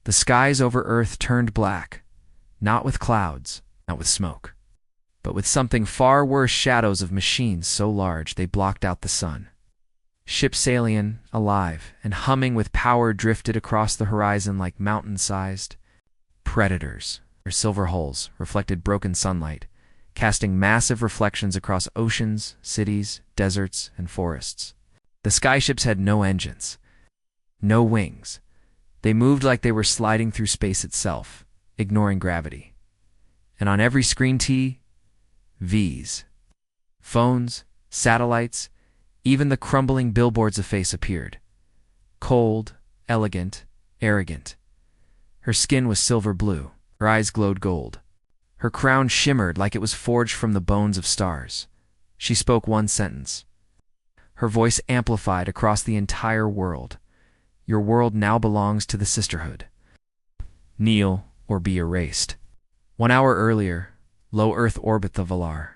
The skies over Earth turned black, not with clouds, not with smoke, but with something far worse, shadows of machines so large they blocked out the sun. Ships alien, alive, and humming with power drifted across the horizon like mountain-sized predators. Their silver hulls reflected broken sunlight, casting massive reflections across oceans, cities, deserts, and forests. The skyships had no engines, no wings. They moved like they were sliding through space itself, ignoring gravity. And on every screen TVs, phones, satellites, even the crumbling billboards of face appeared. Cold, elegant, arrogant. Her skin was silver blue. Her eyes glowed gold. Her crown shimmered like it was forged from the bones of stars. She spoke one sentence. Her voice amplified across the entire world. Your world now belongs to the Sisterhood. Kneel or be erased. 1 hour earlier, low Earth orbit the Velari.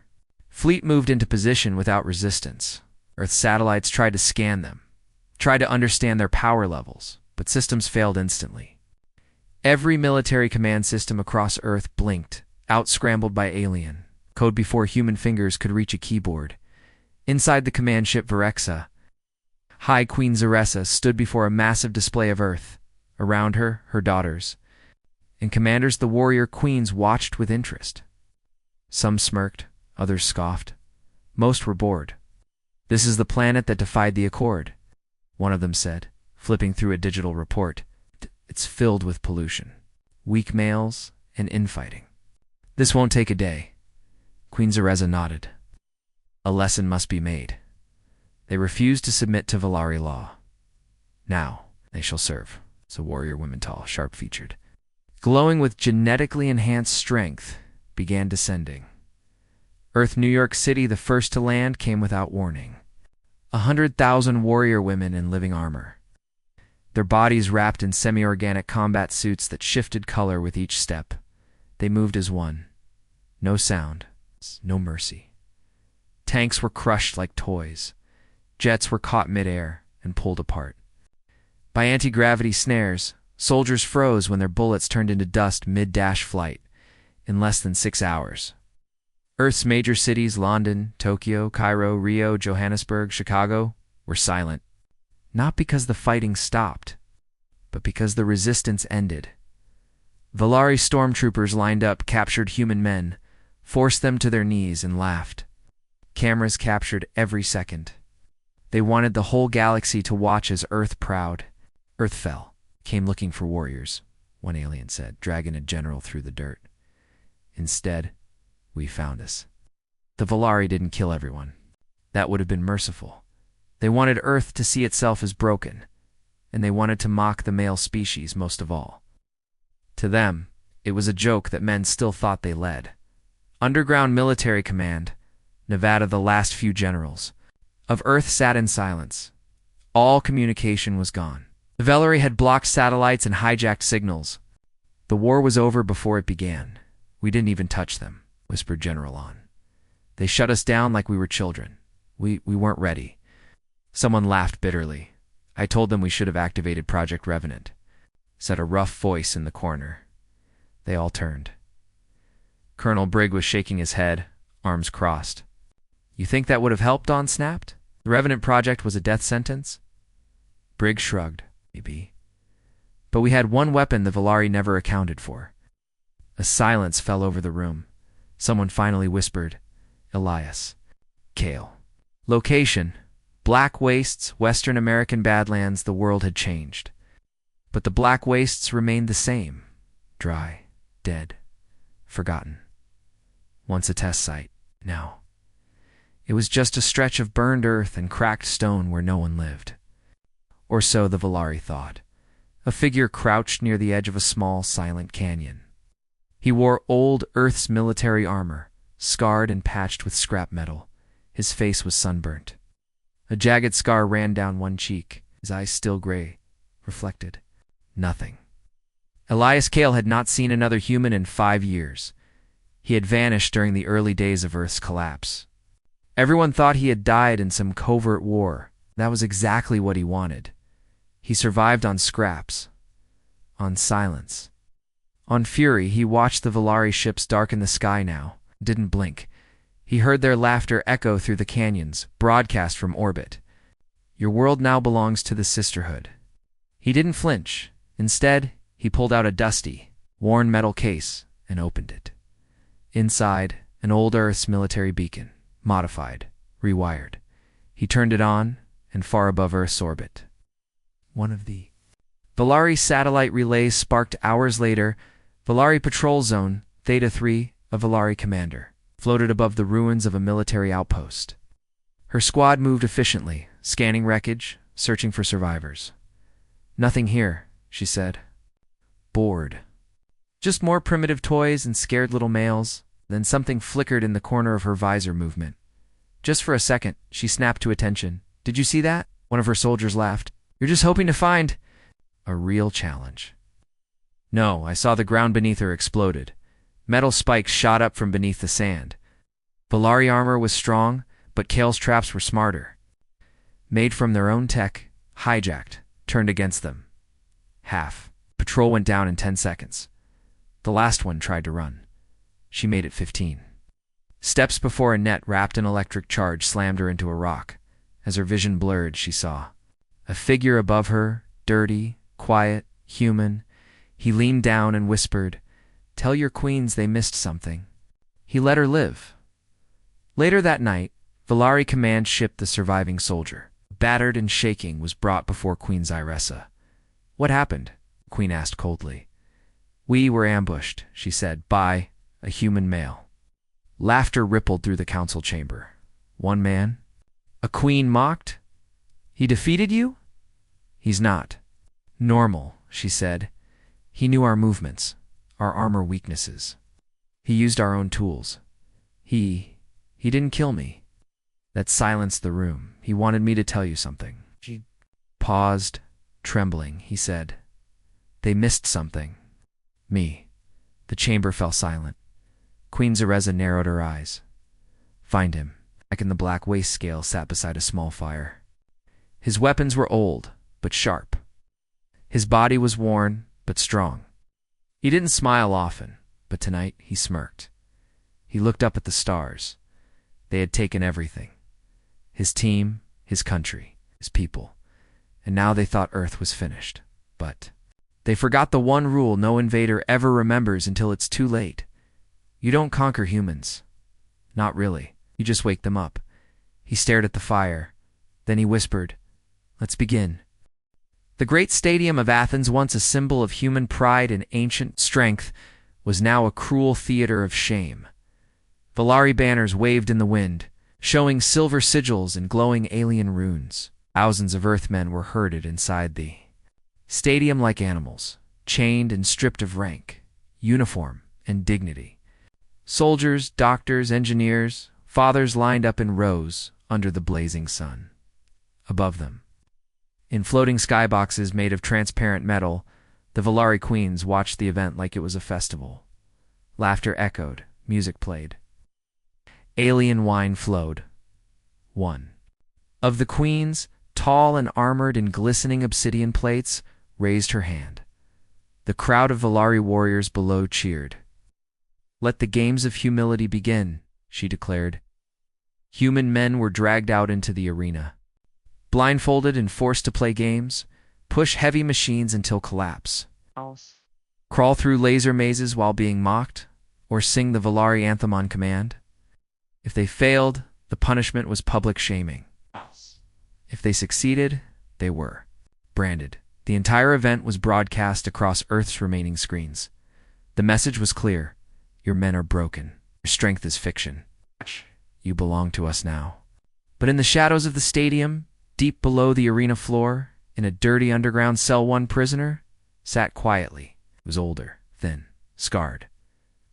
Fleet moved into position without resistance. Earth satellites tried to scan them, tried to understand their power levels, but systems failed instantly. Every military command system across Earth blinked, out-scrambled by alien code before human fingers could reach a keyboard. Inside the command ship Verexa, High Queen Zaressa stood before a massive display of Earth. Around her, her daughters, and commanders the warrior queens watched with interest. Some smirked, others scoffed. Most were bored. This is the planet that defied the Accord, one of them said, flipping through a digital report. It's filled with pollution, weak males, and infighting. This won't take a day. Queen Zaressa nodded. A lesson must be made. They refused to submit to Velari law. Now they shall serve. It's a warrior woman, tall, sharp-featured, glowing with genetically enhanced strength, began descending. Earth, New York City, the first to land, came without warning. 100,000 warrior women in living armor, their bodies wrapped in semi-organic combat suits that shifted color with each step. They moved as one. No sound, no mercy. Tanks were crushed like toys. Jets were caught mid-air and pulled apart. By anti-gravity snares, soldiers froze when their bullets turned into dust mid-dash flight in less than 6 hours. Earth's major cities, London, Tokyo, Cairo, Rio, Johannesburg, Chicago, were silent. Not because the fighting stopped, but because the resistance ended. Velari stormtroopers lined up, captured human men, forced them to their knees, and laughed. Cameras captured every second. They wanted the whole galaxy to watch as Earth proud. Earth fell, came looking for warriors, one alien said, dragging a general through the dirt. Instead, we found us. The Velari didn't kill everyone. That would have been merciful. They wanted Earth to see itself as broken, and they wanted to mock the male species most of all. To them, it was a joke that men still thought they led. Underground military command, Nevada, the last few generals of Earth sat in silence. All communication was gone. The Velari had blocked satellites and hijacked signals. The war was over before it began. We didn't even touch them, whispered General On. They shut us down like we were children. We weren't ready. Someone laughed bitterly. I told them we should have activated Project Revenant, said a rough voice in the corner. They all turned. Colonel Brigg was shaking his head, arms crossed. You think that would have helped? On snapped. The Revenant project was a death sentence? Brigg shrugged. Maybe. But we had one weapon the Velari never accounted for. A silence fell over the room. Someone finally whispered, Elias Kael. Location, Black Wastes, Western American Badlands. The world had changed. But the Black Wastes remained the same. Dry, dead, forgotten. Once a test site, now. It was just a stretch of burned earth and cracked stone where no one lived. Or so the Velari thought. A figure crouched near the edge of a small, silent canyon. He wore old Earth's military armor, scarred and patched with scrap metal. His face was sunburnt. A jagged scar ran down one cheek, his eyes still gray, reflected. Nothing. Elias Kael had not seen another human in 5 years. He had vanished during the early days of Earth's collapse. Everyone thought he had died in some covert war. That was exactly what he wanted. He survived on scraps, on silence. On fury, he watched the Velari ships darken the sky now, didn't blink. He heard their laughter echo through the canyons, broadcast from orbit. Your world now belongs to the Sisterhood. He didn't flinch. Instead, he pulled out a dusty, worn metal case and opened it. Inside, an old Earth's military beacon, modified, rewired. He turned it on, and far above Earth's orbit, one of the Velari satellite relays sparked hours later. Velari Patrol Zone, Theta 3, a Velari commander, floated above the ruins of a military outpost. Her squad moved efficiently, scanning wreckage, searching for survivors. "Nothing here," she said. Bored. "Just more primitive toys and scared little males." Then something flickered in the corner of her visor movement. Just for a second, she snapped to attention. "Did you see that?" One of her soldiers laughed. "You're just hoping to find a real challenge." "No, I saw the ground beneath her exploded. Metal spikes shot up from beneath the sand. Velari armor was strong, but Kael's traps were smarter. Made from their own tech, hijacked, turned against them. Half. Patrol went down in 10 seconds. The last one tried to run. She made it 15. Steps before a net wrapped in electric charge slammed her into a rock. As her vision blurred, she saw a figure above her, dirty, quiet, human. He leaned down and whispered, "Tell your queens they missed something." He let her live. Later that night, Velari Command shipped the surviving soldier. Battered and shaking, was brought before Queen Zyressa. "What happened?" Queen asked coldly. "We were ambushed," she said, "by a human male." Laughter rippled through the council chamber. "One man?" A queen mocked. "He defeated you?" "He's not normal," she said. "He knew our movements, our armor weaknesses. He used our own tools. He didn't kill me." That silenced the room. "He wanted me to tell you something." She paused, trembling. He said, "They missed something." "Me." The chamber fell silent. Queen Zyressa narrowed her eyes. "Find him." Back in the black waist scale sat beside a small fire. His weapons were old, but sharp. His body was worn, but strong. He didn't smile often, but tonight he smirked. He looked up at the stars. They had taken everything. His team, his country, his people. And now they thought Earth was finished. But they forgot the one rule no invader ever remembers until it's too late. You don't conquer humans. Not really. You just wake them up. He stared at the fire. Then he whispered, "Let's begin." The great stadium of Athens, once a symbol of human pride and ancient strength, was now a cruel theater of shame. Velari banners waved in the wind, showing silver sigils and glowing alien runes. Thousands of Earthmen were herded inside the stadium like animals, chained and stripped of rank, uniform, and dignity. Soldiers, doctors, engineers, fathers lined up in rows under the blazing sun. Above them, in floating skyboxes made of transparent metal, the Velari Queens watched the event like it was a festival. Laughter echoed, music played. Alien wine flowed. One of the queens, tall and armored in glistening obsidian plates, raised her hand. The crowd of Velari warriors below cheered. "Let the games of humility begin," she declared. Human men were dragged out into the arena. Blindfolded and forced to play games, push heavy machines until collapse. Crawl through laser mazes while being mocked, or sing the Velari anthem on command. If they failed, the punishment was public shaming. If they succeeded, they were branded. The entire event was broadcast across Earth's remaining screens. The message was clear. Your men are broken. Your strength is fiction. You belong to us now. But in the shadows of the stadium, deep below the arena floor, in a dirty underground cell, one prisoner sat quietly. He was older, thin, scarred,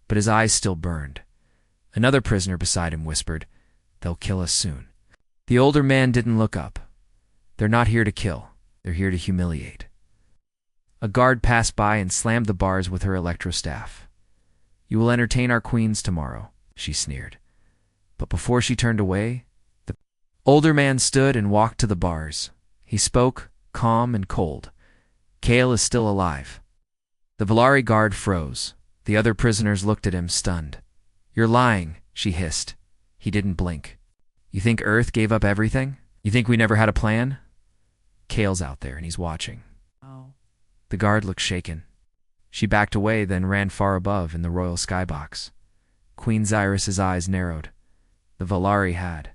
but his eyes still burned. Another prisoner beside him whispered, "They'll kill us soon." The older man didn't look up. "They're not here to kill. They're here to humiliate." A guard passed by and slammed the bars with her electrostaff. "You will entertain our queens tomorrow," she sneered. But before she turned away, the older man stood and walked to the bars. He spoke, calm and cold. "Kael is still alive. The Velari guard froze. The other prisoners looked at him, stunned. "You're lying," she hissed. He didn't blink. "You think Earth gave up everything? You think we never had a plan?" Kael's out there, and he's watching. Oh. The guard looked shaken. She backed away, then ran far above in the royal skybox. Queen Xyrus's eyes narrowed. The Velari had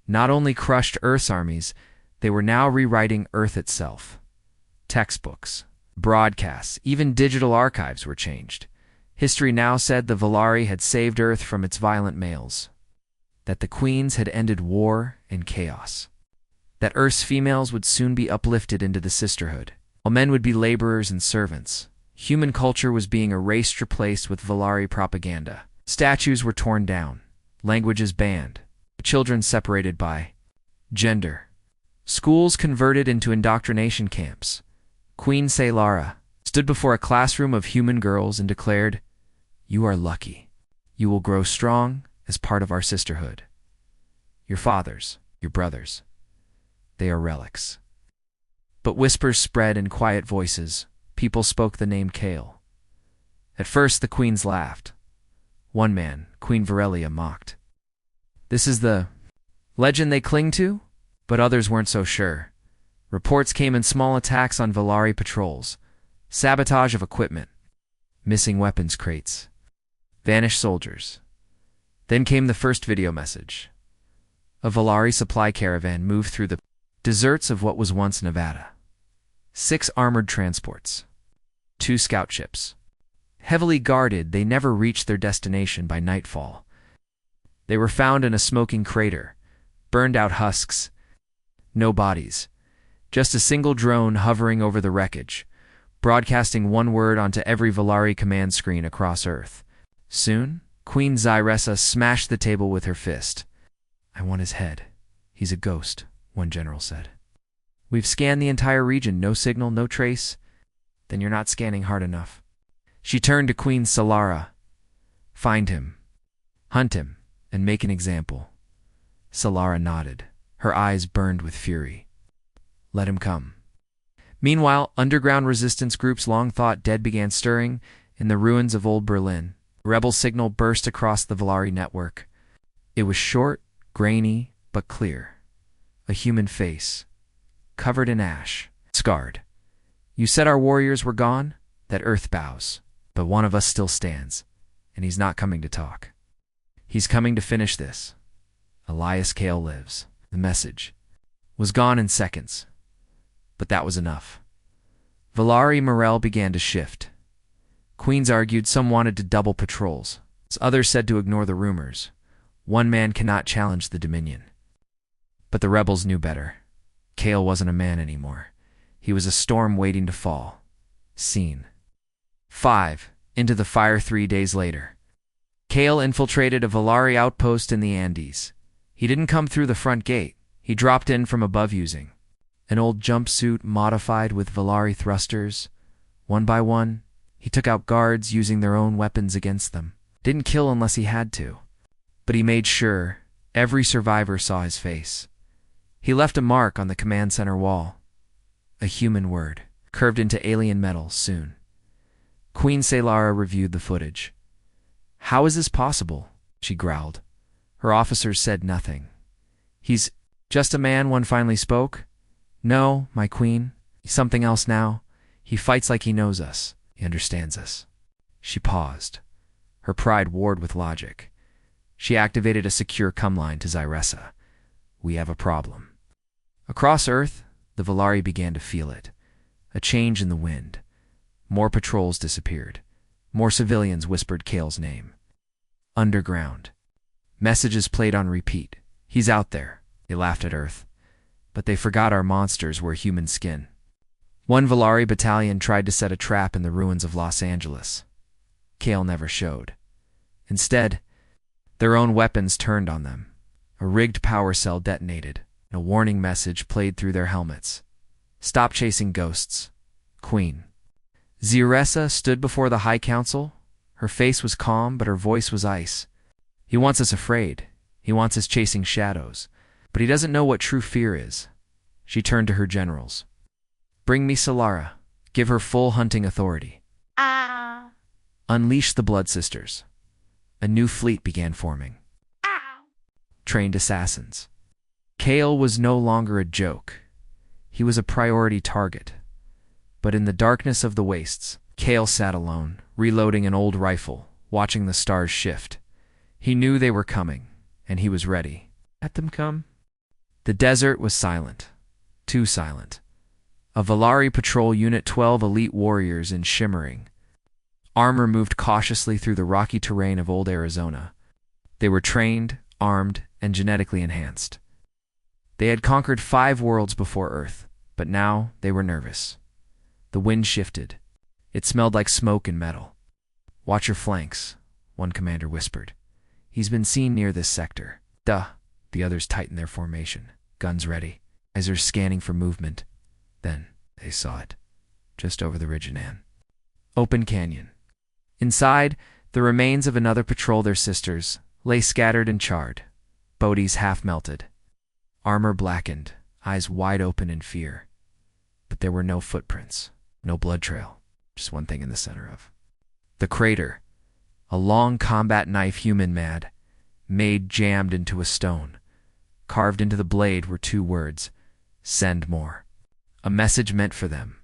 not only crushed Earth's armies, they were now rewriting Earth itself. Textbooks, broadcasts, even digital archives were changed. History now said the Velari had saved Earth from its violent males, that the queens had ended war and chaos, that Earth's females would soon be uplifted into the sisterhood, while men would be laborers and servants. Human culture was being erased, replaced with Velari propaganda. Statues were torn down, languages banned, children separated by gender. Schools converted into indoctrination camps. Queen Selara stood before a classroom of human girls and declared, "You are lucky. You will grow strong as part of our sisterhood. Your fathers, your brothers, they are relics." But whispers spread in quiet voices. People spoke the name Kael. At first the queens laughed. One man, Queen Verelia, mocked. "This is the legend they cling to?" But others weren't so sure. Reports came in small attacks on Velari patrols, sabotage of equipment, missing weapons crates, vanished soldiers. Then came the first video message. A Velari supply caravan moved through the deserts of what was once Nevada. 6 armored transports, 2 scout ships. Heavily guarded, they never reached their destination by nightfall. They were found in a smoking crater, burned out husks, no bodies, just a single drone hovering over the wreckage, broadcasting one word onto every Velari command screen across Earth. Soon, Queen Xyressa smashed the table with her fist. "I want his head. He's a ghost," one general said. "We've scanned the entire region, no signal, no trace." "Then you're not scanning hard enough." She turned to Queen Selara. "Find him, hunt him, and make an example." Selara nodded. Her eyes burned with fury. "Let him come." Meanwhile, underground resistance groups long thought dead began stirring in the ruins of old Berlin. A rebel signal burst across the Velari network. It was short, grainy, but clear. A human face, covered in ash, scarred. "You said our warriors were gone? That Earth bows. But one of us still stands, and he's not coming to talk. He's coming to finish this. Elias Kael lives." The message was gone in seconds, but that was enough. Velari morale began to shift. Queens argued some wanted to double patrols. Others said to ignore the rumors. One man cannot challenge the Dominion. But the rebels knew better. Kael wasn't a man anymore. He was a storm waiting to fall. Scene 5. Into the fire 3 days later. Kael infiltrated a Velari outpost in the Andes. He didn't come through the front gate. He dropped in from above using an old jumpsuit modified with Velari thrusters. One by one, he took out guards using their own weapons against them. Didn't kill unless he had to. But he made sure every survivor saw his face. He left a mark on the command center wall. A human word, curved into alien metal soon. Queen Selara reviewed the footage. "How is this possible?" she growled. Her officers said nothing. "He's just a man," one finally spoke. "No, my queen. He's something else now. He fights like he knows us. He understands us." She paused. Her pride warred with logic. She activated a secure come line to Xyressa. "We have a problem." Across Earth, the Velari began to feel it. A change in the wind. More patrols disappeared. More civilians whispered Kael's name. Underground. Messages played on repeat. "He's out there." They laughed at Earth. But they forgot our monsters wear human skin. One Velari battalion tried to set a trap in the ruins of Los Angeles. Kael never showed. Instead, their own weapons turned on them. A rigged power cell detonated, and a warning message played through their helmets. "Stop chasing ghosts, Queen." Xyressa stood before the High Council. Her face was calm, but her voice was ice. "He wants us afraid. He wants us chasing shadows. But he doesn't know what true fear is." She turned to her generals. "Bring me Selara. Give her full hunting authority." Ah. Unleash the Blood Sisters. A new fleet began forming. Ah. Trained assassins. Kael was no longer a joke. He was a priority target. But in the darkness of the wastes, Kael sat alone, reloading an old rifle, watching the stars shift. He knew they were coming, and he was ready. Let them come. The desert was silent. Too silent. A Velari Patrol Unit 12 elite warriors in shimmering armor moved cautiously through the rocky terrain of old Arizona. They were trained, armed, and genetically enhanced. They had conquered 5 worlds before Earth, but now they were nervous. The wind shifted. It smelled like smoke and metal. "Watch your flanks," one commander whispered. "He's been seen near this sector." "Duh." The others tightened their formation, guns ready, eyes scanning for movement. Then they saw it, just over the ridge of Nan. Open canyon. Inside, the remains of another patrol, their sisters, lay scattered and charred, bodies half melted, armor blackened, eyes wide open in fear. But there were no footprints, no blood trail, just one thing in the center of the crater, a long combat knife, human made jammed into a stone. Carved into the blade were 2 words: "Send more." A message meant for them.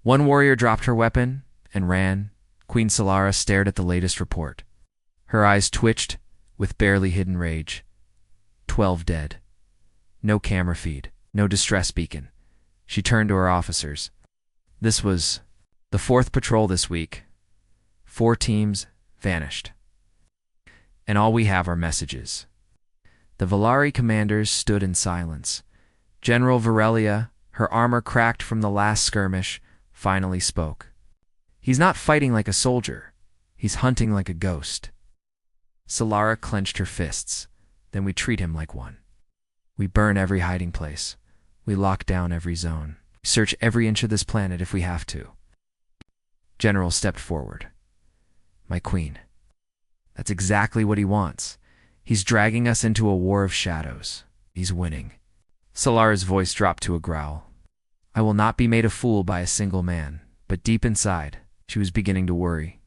One warrior dropped her weapon and ran. Queen Solara stared at the latest report. Her eyes twitched with barely hidden rage. 12 dead. No camera feed, no distress beacon. She turned to her officers. This was the 4th patrol this week. 4 teams vanished. And all we have are messages. The Velari commanders stood in silence. General Varelia, her armor cracked from the last skirmish, finally spoke. "He's not fighting like a soldier. He's hunting like a ghost." Solara clenched her fists. "Then we treat him like one. We burn every hiding place. We lock down every zone. Search every inch of this planet if we have to." General stepped forward. "My queen. That's exactly what he wants. He's dragging us into a war of shadows. He's winning." Solara's voice dropped to a growl. "I will not be made a fool by a single man." But deep inside, she was beginning to worry.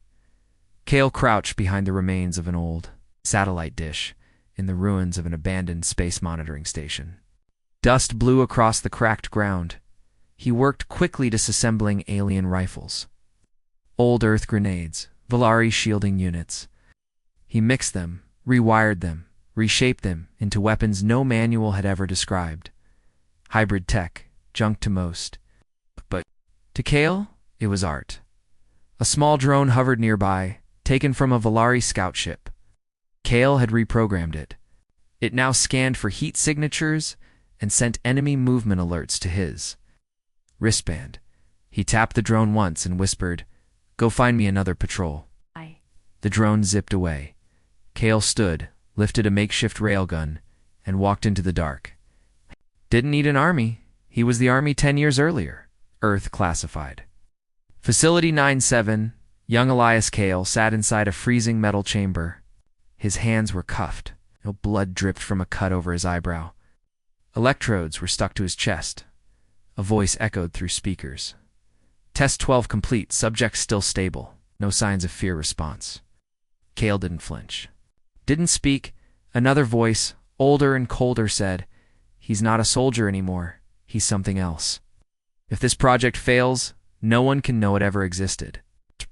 Kael crouched behind the remains of an old satellite dish in the ruins of an abandoned space monitoring station. Dust blew across the cracked ground. He worked quickly disassembling alien rifles. Old Earth grenades, Velari shielding units. He mixed them, rewired them, reshaped them into weapons no manual had ever described. Hybrid tech, junk to most. But to Kael, it was art. A small drone hovered nearby, taken from a Velari scout ship. Kael had reprogrammed it. It now scanned for heat signatures and sent enemy movement alerts to his wristband. He tapped the drone once and whispered, "Go find me another patrol." The drone zipped away. Kael stood, lifted a makeshift railgun, and walked into the dark. Didn't need an army. He was the army 10 years earlier. Earth classified. Facility 97, young Elias Kael sat inside a freezing metal chamber. His hands were cuffed. No blood dripped from a cut over his eyebrow. Electrodes were stuck to his chest. A voice echoed through speakers. "Test 12 complete. Subject still stable. No signs of fear response." Kael didn't flinch. Didn't speak. Another voice, older and colder, said, "He's not a soldier anymore. He's something else. If this project fails, no one can know it ever existed."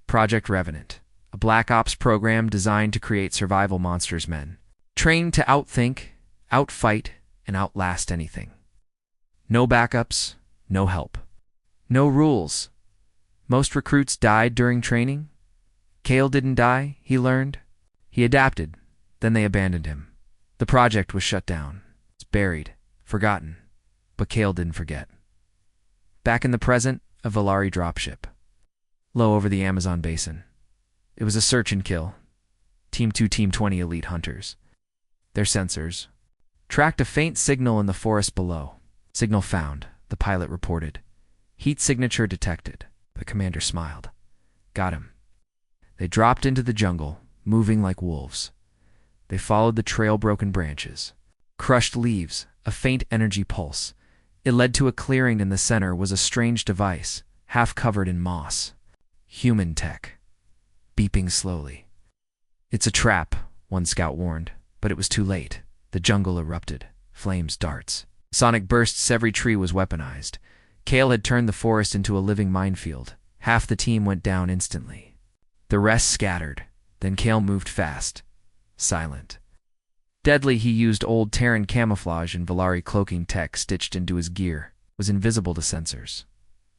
Project Revenant, a black ops program designed to create survival monsters men, trained to outthink, outfight, and outlast anything. No backups, no help. No rules. Most recruits died during training. Kael didn't die, he learned. He adapted, then they abandoned him. The project was shut down. It's buried, forgotten. But Kael didn't forget. Back in the present, a Velari dropship. Low over the Amazon basin. It was a search and kill. Team 2, Team 20 elite hunters. Their sensors tracked a faint signal in the forest below. Signal found, the pilot reported. Heat signature detected. The commander smiled. Got him. They dropped into the jungle, moving like wolves. They followed the trail-broken branches. Crushed leaves, a faint energy pulse. It led to a clearing. In the center was a strange device, half covered in moss. Human tech. Beeping slowly. It's a trap, one scout warned, but it was too late. The jungle erupted. Flames, darts. Sonic bursts, every tree was weaponized. Kael had turned the forest into a living minefield. Half the team went down instantly. The rest scattered. Then Kael moved fast. Silent. Deadly, he used old Terran camouflage and Velari cloaking tech stitched into his gear. Was invisible to sensors.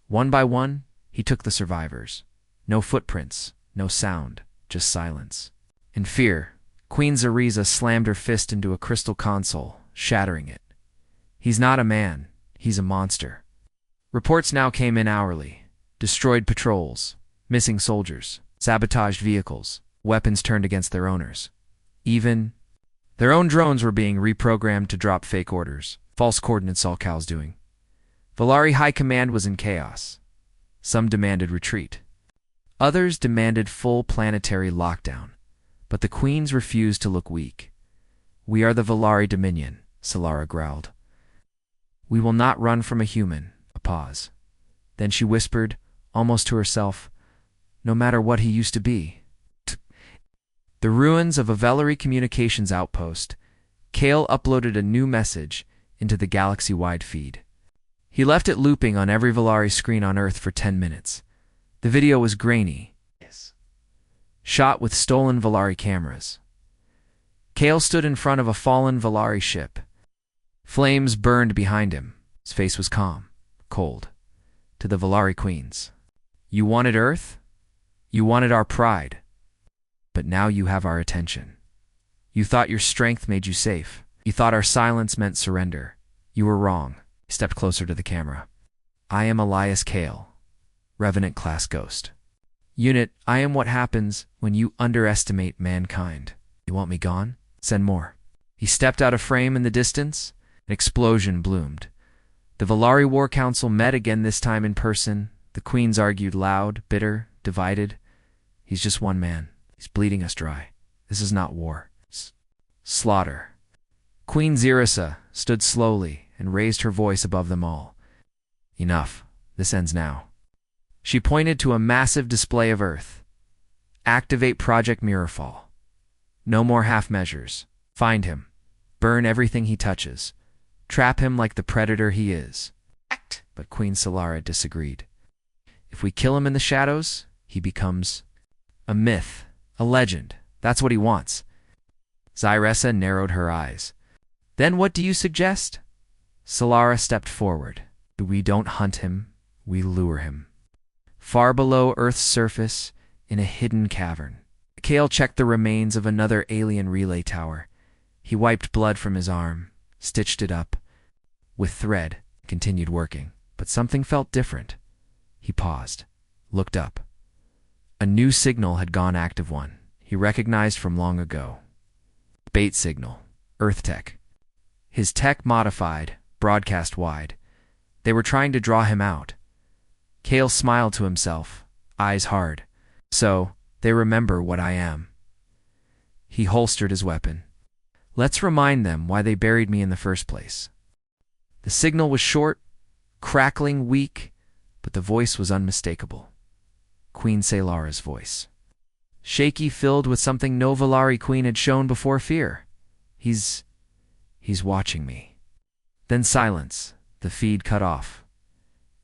One by one, he took the survivors. No footprints, no sound, just silence. In fear, Queen Zariza slammed her fist into a crystal console, shattering it. He's not a man, he's a monster. Reports now came in hourly. Destroyed patrols, missing soldiers, sabotaged vehicles, weapons turned against their owners. Even their own drones were being reprogrammed to drop fake orders. False coordinates, all Cal's doing. Velari High Command was in chaos. Some demanded retreat. Others demanded full planetary lockdown. But the queens refused to look weak. "We are the Velari Dominion," Solara growled. "We will not run from a human." A pause. Then she whispered, almost to herself, "No matter what he used to be." The ruins of a Velari communications outpost, Kael uploaded a new message into the galaxy-wide feed. He left it looping on every Velari screen on Earth for 10 minutes. The video was grainy, shot with stolen Velari cameras. Kael stood in front of a fallen Velari ship. Flames burned behind him. His face was calm, cold. To the Velari Queens. "You wanted Earth? You wanted our pride. But now you have our attention. You thought your strength made you safe. You thought our silence meant surrender. You were wrong." He stepped closer to the camera. "I am Elias Kael, Revenant-class ghost. Unit, I am what happens when you underestimate mankind. You want me gone? Send more." He stepped out of frame in the distance. An explosion bloomed. The Velari War Council met again, this time in person. The queens argued loud, bitter, divided. "He's just one man. He's bleeding us dry. This is not war. Slaughter." Queen Zariza stood slowly and raised her voice above them all. "Enough. This ends now." She pointed to a massive display of Earth. "Activate Project Mirrorfall. No more half measures. Find him. Burn everything he touches. Trap him like the predator he is." But Queen Solara disagreed. "If we kill him in the shadows, he becomes a myth, a legend. That's what he wants." Zariza narrowed her eyes. "Then what do you suggest?" Solara stepped forward. "We don't hunt him, we lure him. Far below Earth's surface, in a hidden cavern." Kael checked the remains of another alien relay tower. He wiped blood from his arm, stitched it up. With thread, continued working. But something felt different. He paused, looked up. A new signal had gone active, one he recognized from long ago. Bait signal, Earth tech. His tech modified, broadcast wide. They were trying to draw him out. Kael smiled to himself, eyes hard. "So, they remember what I am." He holstered his weapon. "Let's remind them why they buried me in the first place." The signal was short, crackling, weak, but the voice was unmistakable. Queen Solara's voice. Shaky, filled with something no Velari queen had shown before: fear. He's watching me." Then silence, the feed cut off.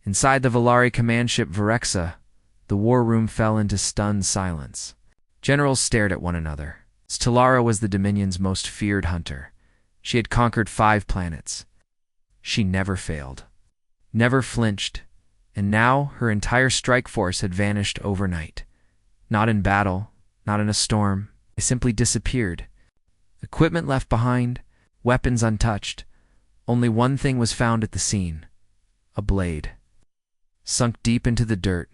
Inside the Velari command ship Virexa, the war room fell into stunned silence. Generals stared at one another. Solara was the Dominion's most feared hunter. She had conquered 5 planets. She never failed, never flinched, and now her entire strike force had vanished overnight. Not in battle, not in a storm. They simply disappeared. Equipment left behind, weapons untouched. Only one thing was found at the scene: a blade. Sunk deep into the dirt,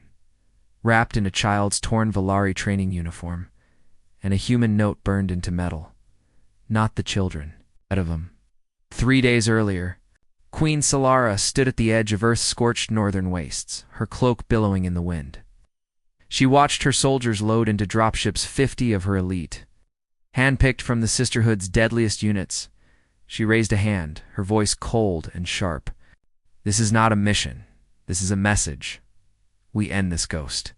wrapped in a child's torn Velari training uniform, and a human note burned into metal. Not the children, out of them. 3 days earlier, Queen Solara stood at the edge of Earth's scorched northern wastes, her cloak billowing in the wind. She watched her soldiers load into dropships 50 of her elite. Handpicked from the Sisterhood's deadliest units, she raised a hand, her voice cold and sharp. "This is not a mission. This is a message. We end this ghost."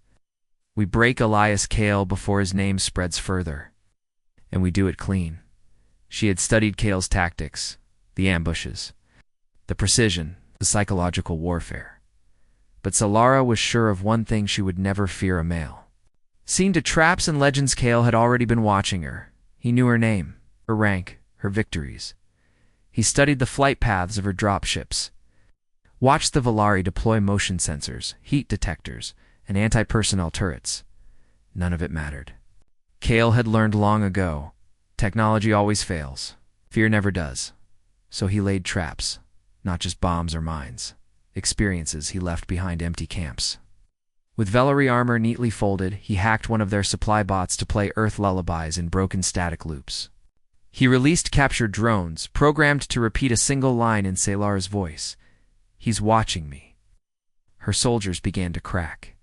We break Elias Kael before his name spreads further. And we do it clean. She had studied Kael's tactics, the ambushes, the precision, the psychological warfare. But Solara was sure of one thing: she would never fear a male. Seen to traps and legends, Kael had already been watching her. He knew her name, her rank, her victories. He studied the flight paths of her dropships, watched the Velari deploy motion sensors, heat detectors, and anti-personnel turrets. None of it mattered. Kael had learned long ago, technology always fails. Fear never does. So he laid traps, not just bombs or mines. Experiences he left behind empty camps. With Velari armor neatly folded, he hacked one of their supply bots to play Earth lullabies in broken static loops. He released captured drones, programmed to repeat a single line in Solara's voice. "He's watching me." Her soldiers began to crack.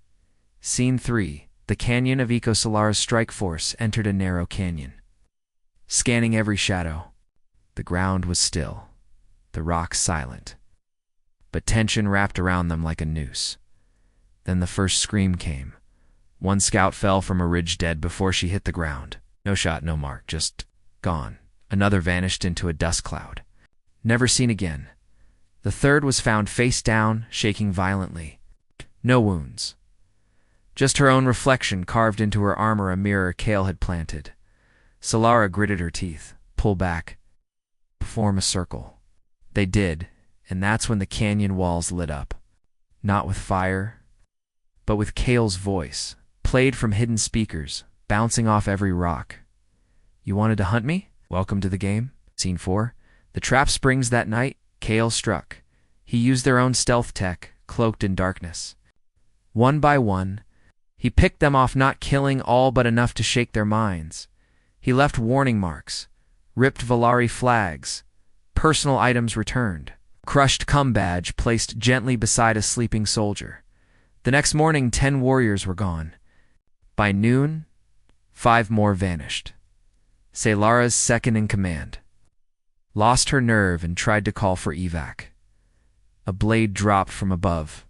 Scene 3. The canyon of Solara's strike force entered a narrow canyon. Scanning every shadow. The ground was still, the rocks silent, but tension wrapped around them like a noose. Then the first scream came. One scout fell from a ridge dead before she hit the ground. No shot, no mark, just gone. Another vanished into a dust cloud. Never seen again. The third was found face down, shaking violently. No wounds. Just her own reflection carved into her armor, a mirror Kael had planted. Solara gritted her teeth. Pull back. Form a circle. They did, and that's when the canyon walls lit up. Not with fire, but with Kael's voice, played from hidden speakers, bouncing off every rock. "You wanted to hunt me? Welcome to the game." Scene 4. The trap springs that night, Kael struck. He used their own stealth tech, cloaked in darkness. One by one, he picked them off, not killing all but enough to shake their minds. He left warning marks, ripped Velari flags, personal items returned, crushed cum badge placed gently beside a sleeping soldier. The next morning, 10 warriors were gone. By noon, 5 more vanished. Solara's second in command lost her nerve and tried to call for evac. A blade dropped from above,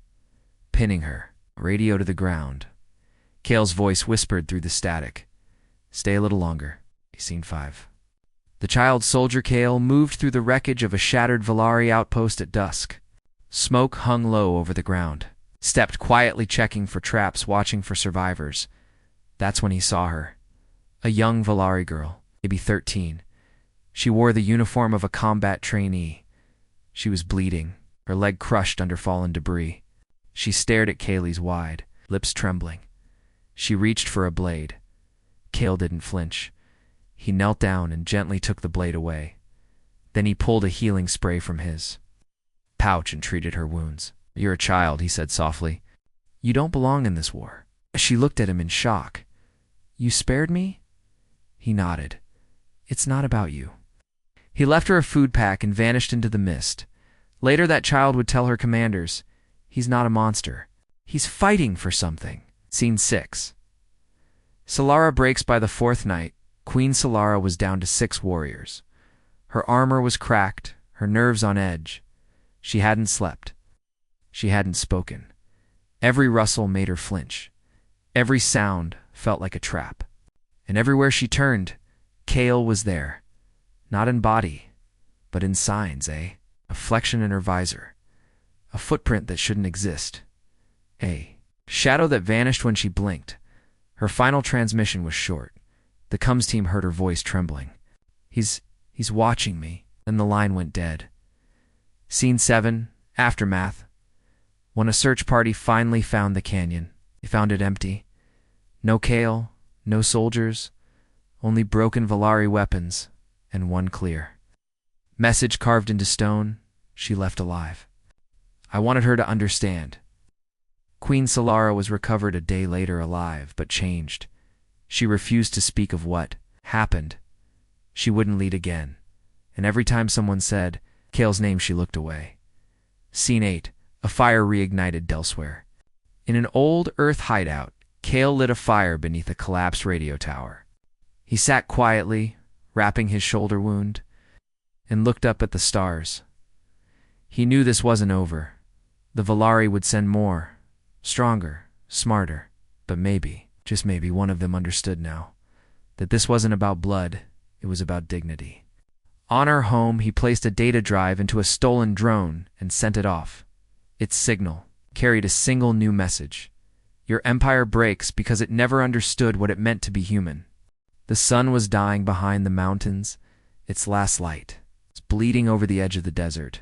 pinning her, radio to the ground. Kael's voice whispered through the static. "Stay a little longer." Scene 5. The child soldier Kael moved through the wreckage of a shattered Velari outpost at dusk. Smoke hung low over the ground. Stepped quietly, checking for traps, watching for survivors. That's when he saw her. A young Velari girl, maybe 13. She wore the uniform of a combat trainee. She was bleeding, her leg crushed under fallen debris. She stared at Kaylee's wide, lips trembling. She reached for a blade. Kael didn't flinch. He knelt down and gently took the blade away. Then he pulled a healing spray from his pouch and treated her wounds. "You're a child," he said softly. "You don't belong in this war." She looked at him in shock. "You spared me?" He nodded. "It's not about you." He left her a food pack and vanished into the mist. Later, that child would tell her commanders, "He's not a monster. He's fighting for something." Scene 6. Solara breaks by the 4th night. Queen Solara was down to 6 warriors. Her armor was cracked, her nerves on edge. She hadn't slept. She hadn't spoken. Every rustle made her flinch. Every sound felt like a trap. And everywhere she turned, Kael was there. Not in body, but in signs, A flexion in her visor. A footprint that shouldn't exist. A shadow that vanished when she blinked. Her final transmission was short. The comms team heard her voice trembling. He's watching me." Then the line went dead. Scene 7. Aftermath. When a search party finally found the canyon, they found it empty. No Kael, no soldiers, only broken Velari weapons, and one clear message carved into stone: she left alive. I wanted her to understand. Queen Solara was recovered a day later alive, but changed. She refused to speak of what happened. She wouldn't lead again. And every time someone said Kael's name, she looked away. Scene 8. A fire reignited elsewhere. In an old Earth hideout, Kael lit a fire beneath a collapsed radio tower. He sat quietly, wrapping his shoulder wound, and looked up at the stars. He knew this wasn't over. The Velari would send more, stronger, smarter, but maybe just maybe, one of them understood now that this wasn't about blood, it was about dignity. On our home, he placed a data drive into a stolen drone and sent it off. Its signal carried a single new message. Your empire breaks because it never understood what it meant to be human. The sun was dying behind the mountains, its last light was bleeding over the edge of the desert.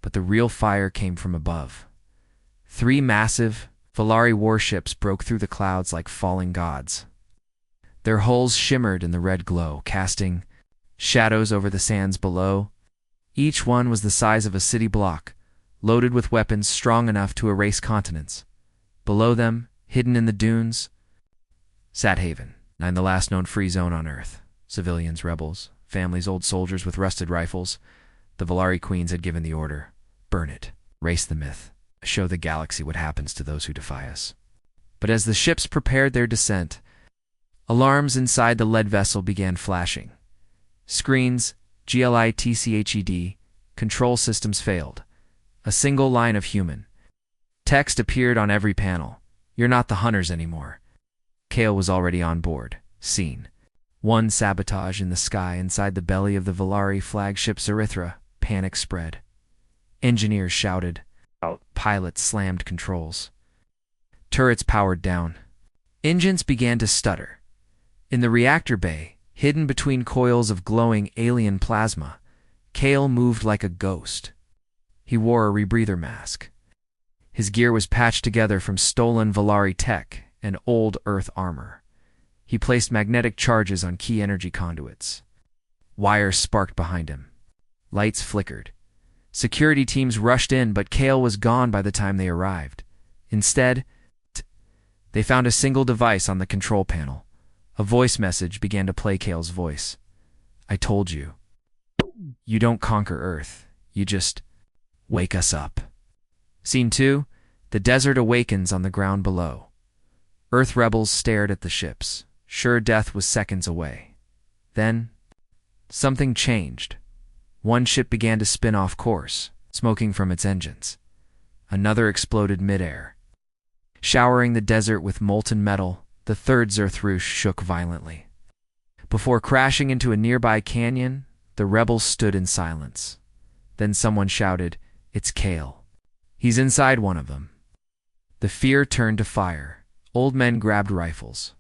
But the real fire came from above. 3 massive Velari warships broke through the clouds like falling gods. Their hulls shimmered in the red glow, casting shadows over the sands below. Each one was the size of a city block, loaded with weapons strong enough to erase continents. Below them, hidden in the dunes, sat Haven, the last known free zone on Earth. Civilians, rebels, families, old soldiers with rusted rifles. The Velari Queens had given the order: burn it, erase the myth, show the galaxy what happens to those who defy us. But as the ships prepared their descent, alarms inside the lead vessel began flashing. Screens, glitched, control systems failed. A single line of human text appeared on every panel. You're not the hunters anymore. Kael was already on board. Scene 1: sabotage in the sky inside the belly of the Velari flagship Zarithra. Panic spread. Engineers shouted out. Pilots slammed controls. Turrets powered down. Engines began to stutter. In the reactor bay, hidden between coils of glowing alien plasma, Kael moved like a ghost. He wore a rebreather mask. His gear was patched together from stolen Velari tech and old Earth armor. He placed magnetic charges on key energy conduits. Wires sparked behind him. Lights flickered. Security teams rushed in, but Kael was gone by the time they arrived. Instead, they found a single device on the control panel. A voice message began to play. Kael's voice. I told you. You don't conquer Earth. You just wake us up. Scene 2. The desert awakens on the ground below. Earth rebels stared at the ships, sure death was seconds away. Then, something changed. One ship began to spin off course, smoking from its engines. Another exploded midair. Showering the desert with molten metal, the third Zerthrush shook violently. Before crashing into a nearby canyon, the rebels stood in silence. Then someone shouted, "It's Kael. He's inside one of them." The fear turned to fire. Old men grabbed rifles.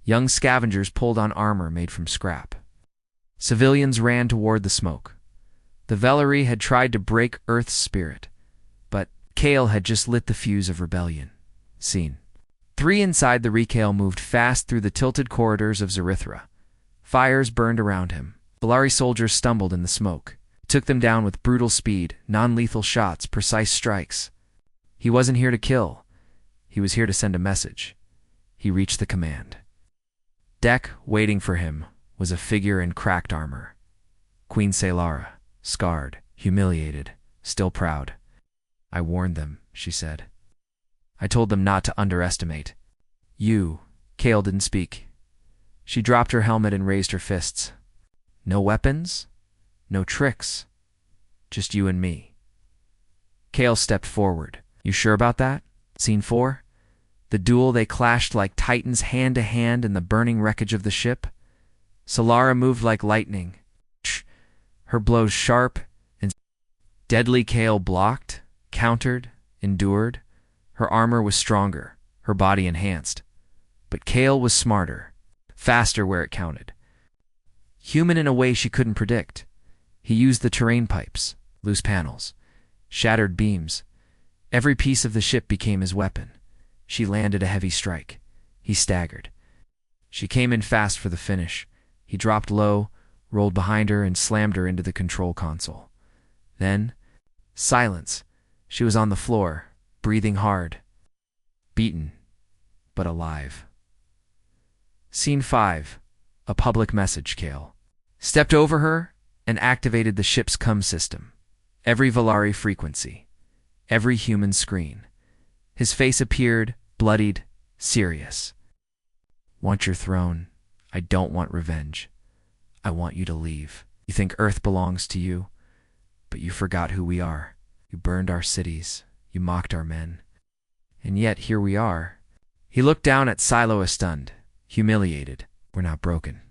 Young scavengers pulled on armor made from scrap. Civilians ran toward the smoke. The Velari had tried to break Earth's spirit, but Kael had just lit the fuse of rebellion. Scene 3. Inside the Kael moved fast through the tilted corridors of Zarithra. Fires burned around him. Velari soldiers stumbled in the smoke. He took them down with brutal speed, non-lethal shots, precise strikes. He wasn't here to kill. He was here to send a message. He reached the command deck. Waiting for him was a figure in cracked armor. Queen Selara, scarred, humiliated, still proud. I warned them, she said. I told them not to underestimate. You. Kael didn't speak. She dropped her helmet and raised her fists. No weapons, no tricks, just you and me. Kael stepped forward. You sure about that? Scene 4. The duel. They clashed like titans hand to hand in the burning wreckage of the ship. Selara moved like lightning, her blows sharp and deadly. Kael blocked, countered, endured. Her armor was stronger, her body enhanced. But Kael was smarter, faster where it counted. Human in a way she couldn't predict. He used the terrain pipes, loose panels, shattered beams. Every piece of the ship became his weapon. She landed a heavy strike. He staggered. She came in fast for the finish. He dropped low, rolled behind her, and slammed her into the control console. Then, silence. She was on the floor, breathing hard. Beaten, but alive. Scene 5. A public message. Kael stepped over her and activated the ship's comm system. Every Velari frequency. Every human screen. His face appeared, bloodied, serious. Want your throne. I don't want revenge. I want you to leave. You think Earth belongs to you, but you forgot who we are. You burned our cities. You mocked our men. And yet here we are, He looked down at Silo stunned, humiliated. We're not broken.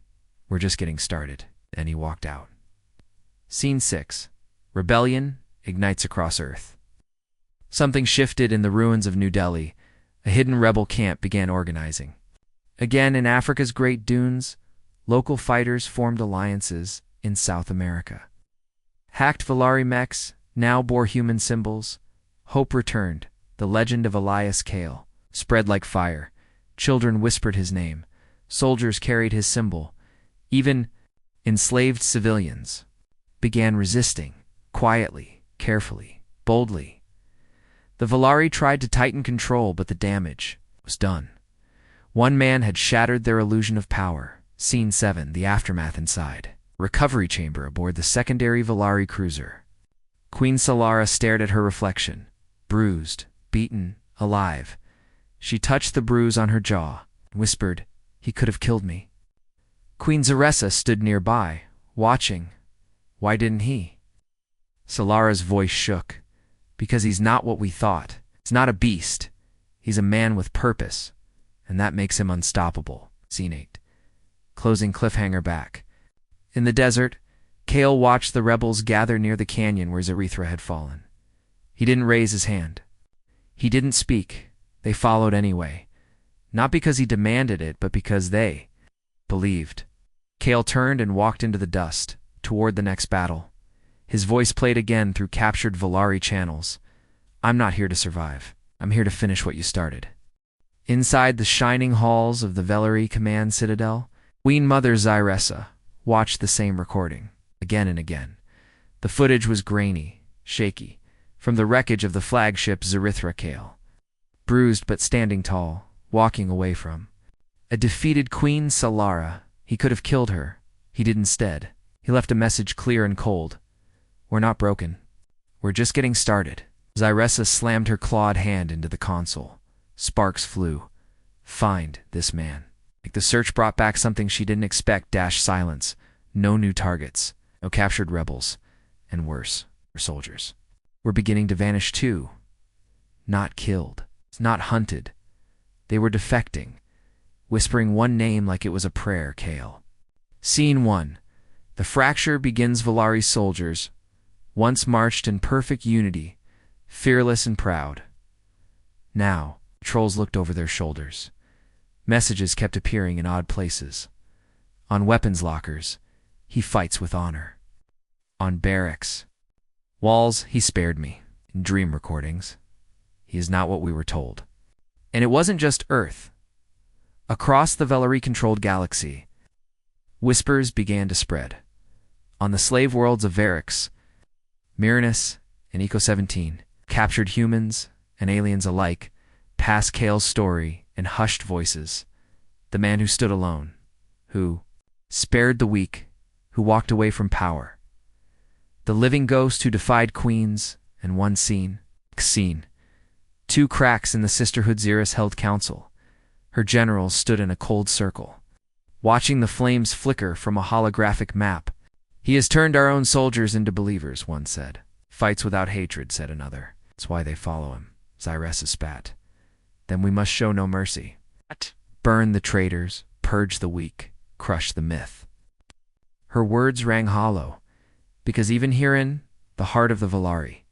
We're just getting started. And he walked out. Scene 6. Rebellion ignites across Earth. Something shifted in the ruins of New Delhi. A hidden rebel camp began organizing. Again, in Africa's Great Dunes, local fighters formed alliances in South America. Hacked Velari mechs now bore human symbols. Hope returned. The legend of Elias Kael spread like fire. Children whispered his name. Soldiers carried his symbol. Even enslaved civilians began resisting, quietly, carefully, boldly. The Velari tried to tighten control, but the damage was done. One man had shattered their illusion of power. Scene 7, the aftermath inside. Recovery chamber aboard the secondary Velari cruiser. Queen Solara stared at her reflection, bruised, beaten, alive. She touched the bruise on her jaw and whispered, "He could have killed me." Queen Zaressa stood nearby, watching. Why didn't he? Solara's voice shook. Because he's not what we thought. He's not a beast. He's a man with purpose, and that makes him unstoppable. Scene 8. Closing cliffhanger back. In the desert, Kael watched the rebels gather near the canyon where Zarethra had fallen. He didn't raise his hand. He didn't speak. They followed anyway. Not because he demanded it, but because they believed. Kael turned and walked into the dust, toward the next battle. His voice played again through captured Velari channels. "I'm not here to survive. I'm here to finish what you started." Inside the shining halls of the Velari Command Citadel, Queen Mother Zaressa watched the same recording, again and again. The footage was grainy, shaky, from the wreckage of the flagship Zarethra Kael. Bruised but standing tall, walking away from a defeated Queen Solara. He could have killed her. He did instead. He left a message clear and cold. "We're not broken. We're just getting started." Zaressa slammed her clawed hand into the console. Sparks flew. Find this man. Like the search brought back something she didn't expect. Silence. No new targets. No captured rebels. And worse, her soldiers were beginning to vanish too. Not killed. Not hunted. They were defecting, whispering one name like it was a prayer. Kael. Scene 1. The fracture begins. Velari soldiers once marched in perfect unity, fearless and proud. Now, trolls looked over their shoulders. Messages kept appearing in odd places. On weapons lockers, "He fights with honor." On barracks walls, "He spared me." In dream recordings, "He is not what we were told." And it wasn't just Earth. Across the Velari-controlled galaxy, whispers began to spread. On the slave worlds of Varix, Myrinus, and Eco-17, captured humans and aliens alike passed Kael's story in hushed voices. The man who stood alone, who spared the weak, who walked away from power. The living ghost who defied queens, and one scene. Two cracks in the sisterhood. Xeris held council. Her generals stood in a cold circle, watching the flames flicker from a holographic map. "He has turned our own soldiers into believers," one said. "Fights without hatred," said another. "That's why they follow him." Zaressa spat. "Then we must show no mercy. Burn the traitors, purge the weak, crush the myth." Her words rang hollow, because even herein, the heart of the Velari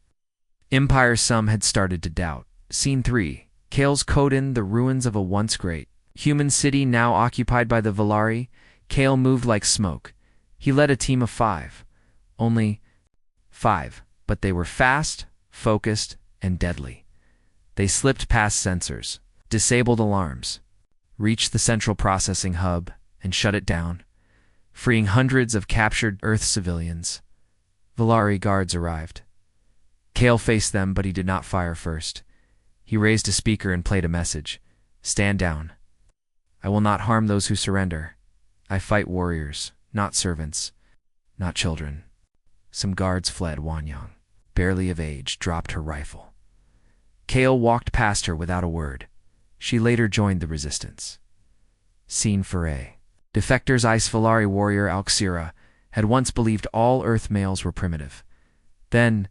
Empire, some had started to doubt. Scene 3. Kael's Coden, the ruins of a once great human city now occupied by the Velari. Kael moved like smoke. He led a team of 5. Only 5, but they were fast, focused, and deadly. They slipped past sensors, disabled alarms, reached the central processing hub, and shut it down, freeing hundreds of captured Earth civilians. Velari guards arrived. Kael faced them, but he did not fire first. He raised a speaker and played a message. "Stand down. I will not harm those who surrender. I fight warriors, not servants, not children." Some guards fled. Wanyang, barely of age, dropped her rifle. Kael walked past her without a word. She later joined the resistance. Scene 4. Defectors. Ice Velari warrior Alxira had once believed all Earth males were primitive. Then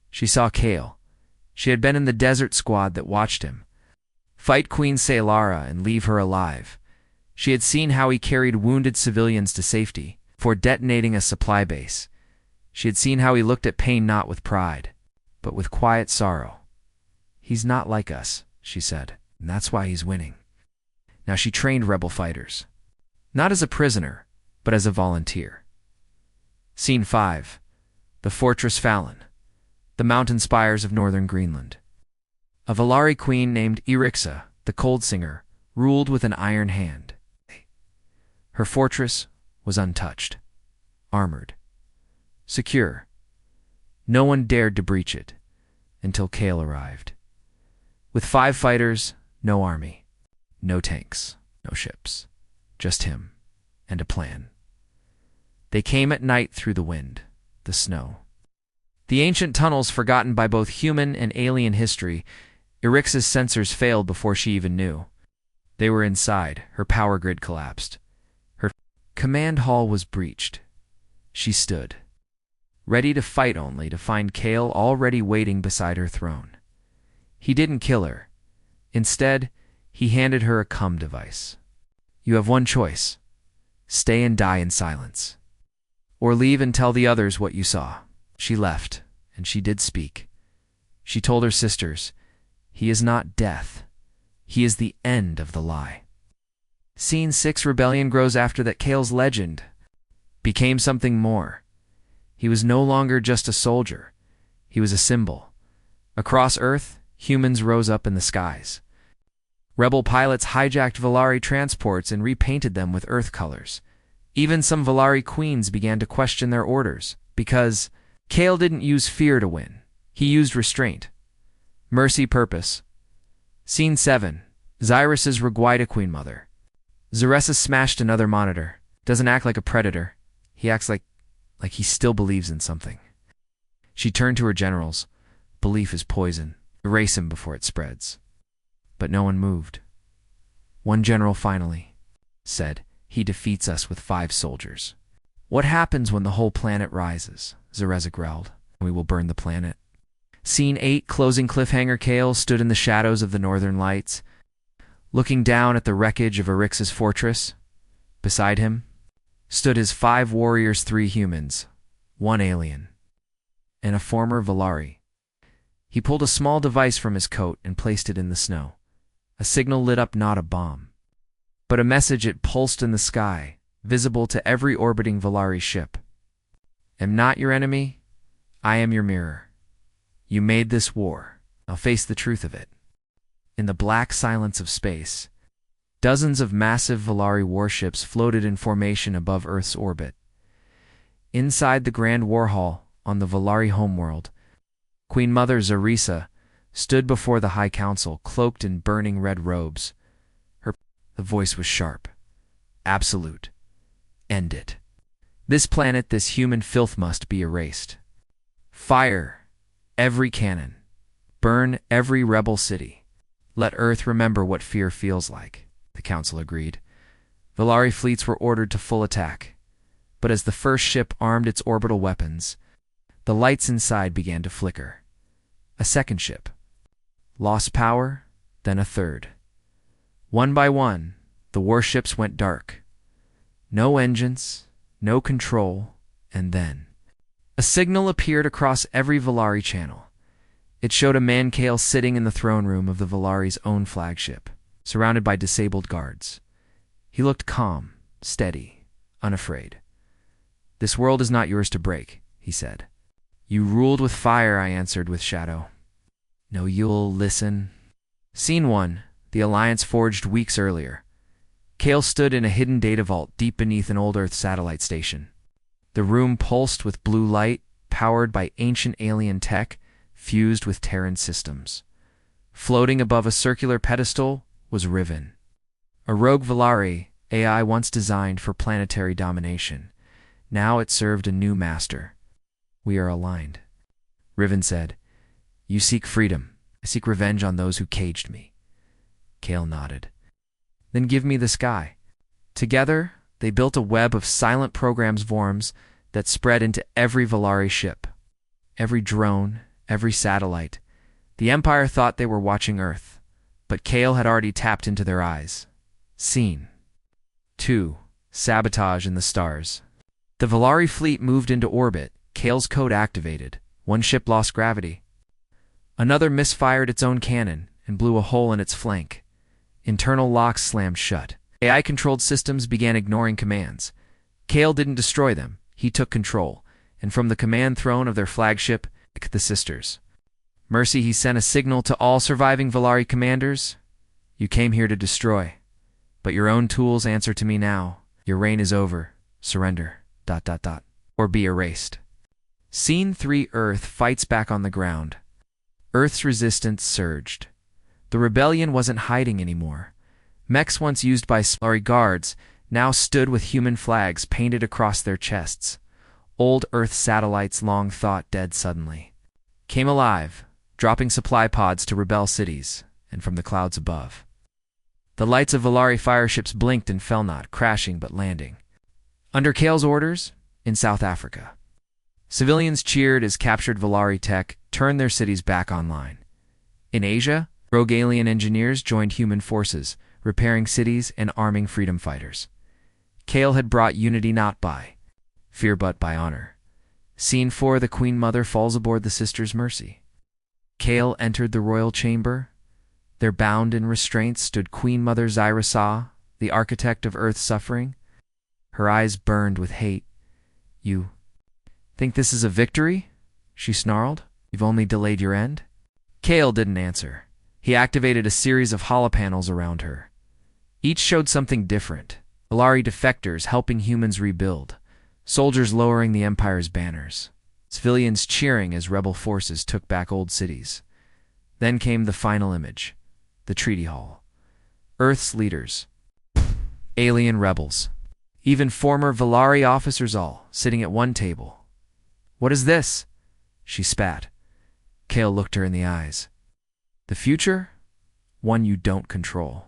she saw Kael. She had been in the desert squad that watched him. Fight Queen Saylara and leave her alive. She had seen how he carried wounded civilians to safety before detonating a supply base. She had seen how he looked at pain not with pride, but with quiet sorrow. He's not like us, she said, and that's why he's winning. Now she trained rebel fighters, not as a prisoner, but as a volunteer. Scene 5. The Fortress Fallon, the mountain spires of northern Greenland. A Velari queen named Erixa, the Cold Singer, ruled with an iron hand. Her fortress was untouched, armored, secure. No one dared to breach it until Kael arrived. With 5 fighters, no army, no tanks, no ships, just him and a plan. They came at night through the wind, the snow. The ancient tunnels forgotten by both human and alien history, Erixa's sensors failed before she even knew. They were inside, her power grid collapsed. Her command hall was breached. She stood, ready to fight only to find Kael already waiting beside her throne. He didn't kill her. Instead, he handed her a cum device. You have one choice. Stay and die in silence. Or leave and tell the others what you saw. She left, and she did speak. She told her sisters, he is not death. He is the end of the lie. Scene 6. Rebellion grows after that. Kael's legend became something more. He was no longer just a soldier. He was a symbol. Across Earth, humans rose up in the skies. Rebel pilots hijacked Velari transports and repainted them with Earth colors. Even some Velari queens began to question their orders, because Kael didn't use fear to win. He used restraint. Mercy purpose. Scene 7. Xyrus's reignited queen mother. Xyressa smashed another monitor. Doesn't act like a predator. He acts like he still believes in something. She turned to her generals. Belief is poison. Erase him before it spreads. But no one moved. One general finally said, he defeats us with 5 soldiers. What happens when the whole planet rises? Xyressa growled. We will burn the planet. Scene 8. Closing cliffhanger. Kael stood in the shadows of the northern lights, looking down at the wreckage of Erixa's fortress. Beside him stood his 5 warriors, 3 humans, 1 alien, and a former Velari. He pulled a small device from his coat and placed it in the snow. A signal lit up, not a bomb, but a message. It pulsed in the sky, visible to every orbiting Velari ship. Am not your enemy. I am your mirror. You made this war. Now face the truth of it. In the black silence of space, dozens of massive Velari warships floated in formation above Earth's orbit. Inside the Grand War Hall on the Velari homeworld, Queen Mother Xyressa stood before the High Council, cloaked in burning red robes. The voice was sharp, absolute. End it. This planet, this human filth must be erased. Fire every cannon. Burn every rebel city. Let Earth remember what fear feels like, the Council agreed. Velari fleets were ordered to full attack, but as the first ship armed its orbital weapons, the lights inside began to flicker. A second ship lost power, then a third. One by one, the warships went dark. No engines, no control, and then a signal appeared across every Velari channel. It showed a man, Kael, sitting in the throne room of the Velari's own flagship, surrounded by disabled guards. He looked calm, steady, unafraid. This world is not yours to break, he said. You ruled with fire, I answered with shadow. No, you'll listen. Scene 1. The alliance forged weeks earlier. Kael stood in a hidden data vault deep beneath an old Earth satellite station. The room pulsed with blue light, powered by ancient alien tech, fused with Terran systems. Floating above a circular pedestal was Riven, a rogue Velari AI once designed for planetary domination. Now it served a new master. We are aligned. Riven said, You seek freedom. I seek revenge on those who caged me. Kael nodded. Then give me the sky. Together, they built a web of silent programs vorms that spread into every Velari ship, every drone, every satellite. The Empire thought they were watching Earth, but Kael had already tapped into their eyes. Scene 2. Sabotage in the stars. The Velari fleet moved into orbit. Kael's code activated. One ship lost gravity. Another misfired its own cannon and blew a hole in its flank. Internal locks slammed shut. AI-controlled systems began ignoring commands. Kael didn't destroy them. He took control, and from the command throne of their flagship, the Sisters Mercy, he sent a signal to all surviving Velari commanders. You came here to destroy, but your own tools answer to me now. Your reign is over. Surrender. ... Or be erased. Scene 3. Earth fights back on the ground. Earth's resistance surged. The rebellion wasn't hiding anymore. Mechs once used by Velari guards now stood with human flags painted across their chests. Old Earth satellites, long thought dead suddenly, came alive, dropping supply pods to rebel cities and from the clouds above. The lights of Velari fireships blinked and fell, not crashing but landing. Under Kael's orders, in South Africa, civilians cheered as captured Velari tech turned their cities back online. In Asia, rogue alien engineers joined human forces, repairing cities and arming freedom fighters. Kael had brought unity not by fear but by honor. Scene 4. The Queen Mother falls aboard the Sisters Mercy. Kael entered the royal chamber. There, bound in restraints, stood Queen Mother Zaira, the architect of Earth's suffering. Her eyes burned with hate. You think this is a victory? She snarled. You've only delayed your end? Kael didn't answer. He activated a series of holopanels around her. Each showed something different. Velari defectors helping humans rebuild. Soldiers lowering the Empire's banners. Civilians cheering as rebel forces took back old cities. Then came the final image. The Treaty Hall. Earth's leaders. Alien rebels. Even former Velari officers, all sitting at one table. What is this? She spat. Kael looked her in the eyes. The future? One you don't control.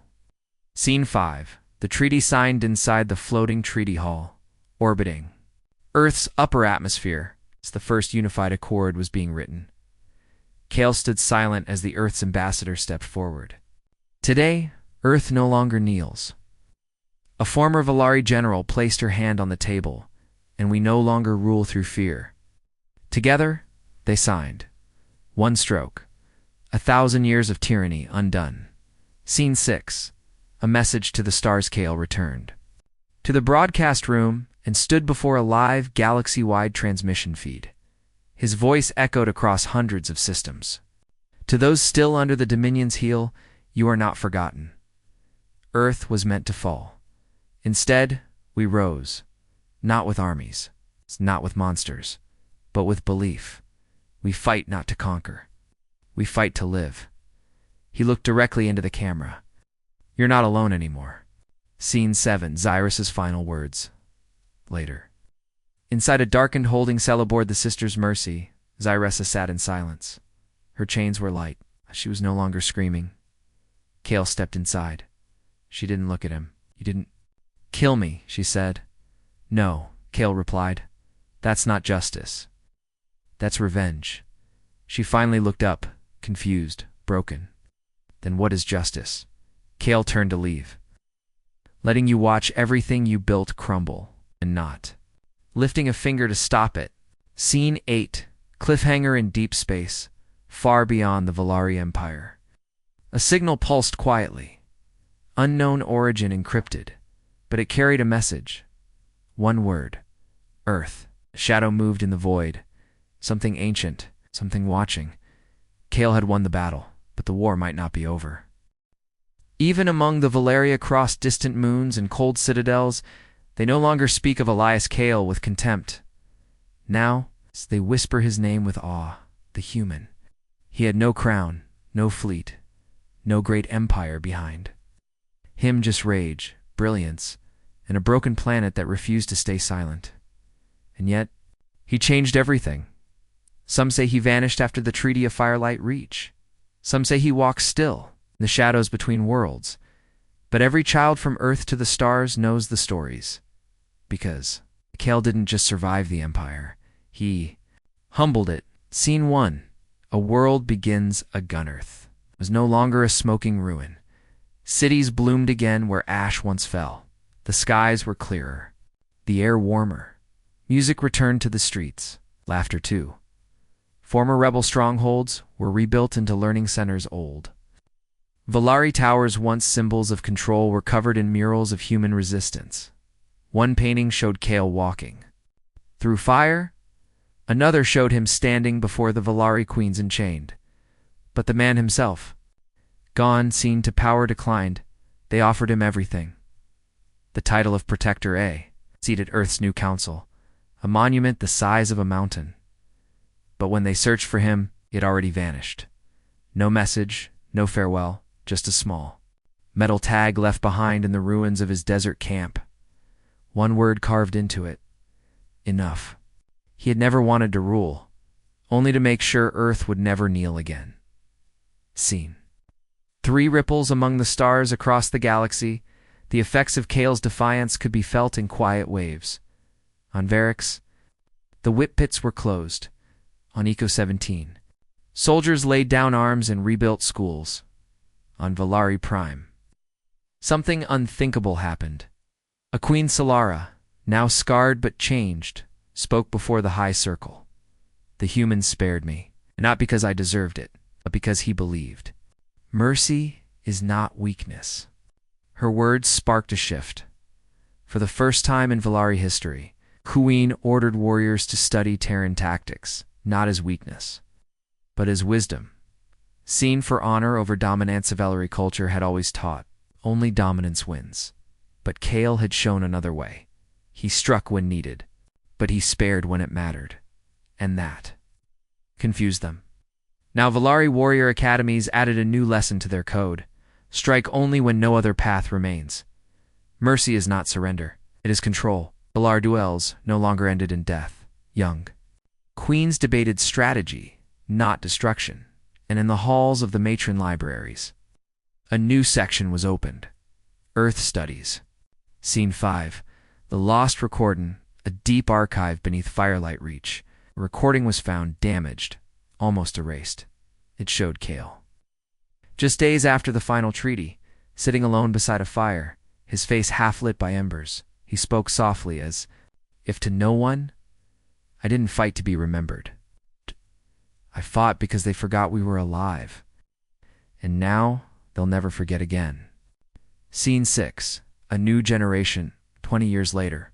Scene 5. The treaty signed inside the floating treaty hall. Orbiting Earth's upper atmosphere, as the first unified accord was being written. Kael stood silent as the Earth's ambassador stepped forward. Today, Earth no longer kneels. A former Velari general placed her hand on the table, and we no longer rule through fear. Together, they signed. One stroke. 1,000 years of tyranny undone. Scene 6. A message to the stars. Kael returned to the broadcast room and stood before a live, galaxy-wide transmission feed. His voice echoed across hundreds of systems. To those still under the Dominion's heel, you are not forgotten. Earth was meant to fall. Instead, we rose, not with armies, not with monsters, but with belief. We fight not to conquer. We fight to live. He looked directly into the camera. You're not alone anymore. Scene 7. Zaira's final words. Later. Inside a darkened holding cell aboard the Sisters Mercy, Zaira sat in silence. Her chains were light. She was no longer screaming. Kael stepped inside. She didn't look at him. You didn't kill me, she said. No, Kael replied. That's not justice. That's revenge. She finally looked up, confused, broken. Then what is justice? Kael turned to leave. Letting you watch everything you built crumble, and not lifting a finger to stop it. Scene 8. Cliffhanger in deep space, far beyond the Velari Empire. A signal pulsed quietly. Unknown origin encrypted, but it carried a message. One word. Earth. A shadow moved in the void. Something ancient, something watching. Kael had won the battle, but the war might not be over. Even among the Velari across distant moons and cold citadels, they no longer speak of Elias Kael with contempt. Now, they whisper his name with awe, the human. He had no crown, no fleet, no great empire behind. Him just rage, brilliance, and a broken planet that refused to stay silent. And yet, he changed everything. Some say he vanished after the Treaty of Firelight Reach. Some say he walks still, in the shadows between worlds. But every child from Earth to the stars knows the stories. Because Kael didn't just survive the Empire. He humbled it. Scene 1. A world begins a Gun Earth. was no longer a smoking ruin. Cities bloomed again where ash once fell. The skies were clearer, the air warmer. Music returned to the streets, laughter too. Former rebel strongholds were rebuilt into learning centers old. Velari Towers, once symbols of control, were covered in murals of human resistance. One painting showed Kael walking through fire. Another showed him standing before the Velari Queens enchained. But the man himself, gone, seen to power declined, they offered him everything. The title of Protector A, seated Earth's new council, a monument the size of a mountain. But when they searched for him, he had already vanished. No message, no farewell, just a small metal tag left behind in the ruins of his desert camp. One word carved into it: enough. He had never wanted to rule, only to make sure Earth would never kneel again. Scene. 3 ripples among the stars across the galaxy. The effects of Kael's defiance could be felt in quiet waves. On Varix, the whip pits were closed. On Eco 17, soldiers laid down arms and rebuilt schools. On Velari Prime, something unthinkable happened. A Queen Solara, now scarred but changed, spoke before the High Circle. The humans spared me, not because I deserved it, but because he believed. Mercy is not weakness. Her words sparked a shift. For the first time in Velari history, Queen ordered warriors to study Terran tactics, not as weakness, but as wisdom. Seen for honor over dominance, Velari culture had always taught, only dominance wins. But Kael had shown another way. He struck when needed, but he spared when it mattered. And that confused them. Now Velari warrior academies added a new lesson to their code: strike only when no other path remains. Mercy is not surrender, it is control. Velari duels no longer ended in death. Young Queens debated strategy, not destruction, and in the halls of the matron libraries, a new section was opened: Earth Studies. Scene 5. The Lost Recording, a deep archive beneath firelight reach. A recording was found, damaged, almost erased. It showed Kael, just days after the final treaty, sitting alone beside a fire, his face half lit by embers. He spoke softly, as if to no one. I didn't fight to be remembered. I fought because they forgot we were alive. And now they'll never forget again. Scene 6. A new generation, 20 years later,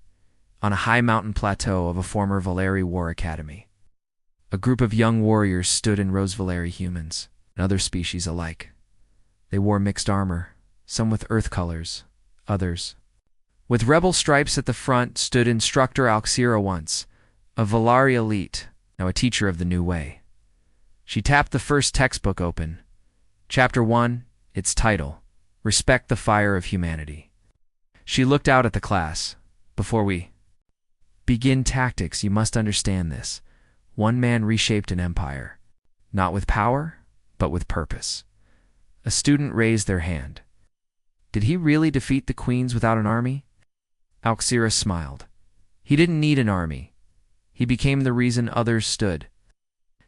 on a high mountain plateau of a former Velari war academy. A group of young warriors stood in rows, Velari humans and other species alike. They wore mixed armor, some with earth colors, others with rebel stripes. At the front stood Instructor Alxira, once a Velari elite, now a teacher of the new way. She tapped the first textbook open. Chapter 1, its title, Respect the Fire of Humanity. She looked out at the class. Before we begin tactics, you must understand this. One man reshaped an empire, not with power, but with purpose. A student raised their hand. Did he really defeat the Queens without an army? Alxira smiled. He didn't need an army. He became the reason others stood.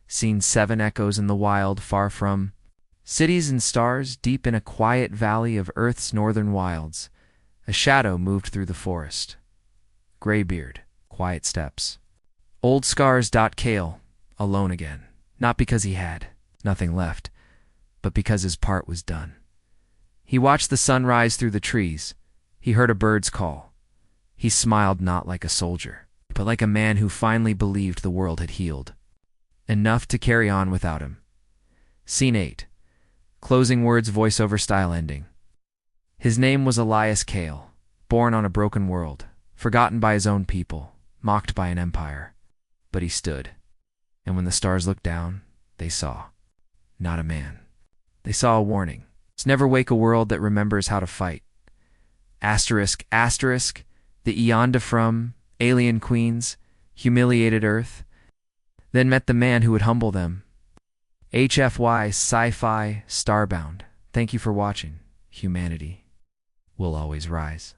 Scene 7 echoes in the wild, far from cities and stars, deep in a quiet valley of Earth's northern wilds. A shadow moved through the forest. Graybeard, quiet steps. Old scars. Kael, alone again, not because he had nothing left, but because his part was done. He watched the sun rise through the trees. He heard a bird's call. He smiled, not like a soldier, but like a man who finally believed the world had healed enough to carry on without him. Scene 8. Closing words, voiceover style ending. His name was Elias Kael, born on a broken world, forgotten by his own people, mocked by an empire. But he stood, and when the stars looked down, they saw not a man. They saw a warning. Let's never wake a world that remembers how to fight. Asterisk, asterisk, the Eonda from Alien Queens, humiliated Earth, then met the man who would humble them. HFY, sci-fi, Starbound. Thank you for watching. Humanity will always rise.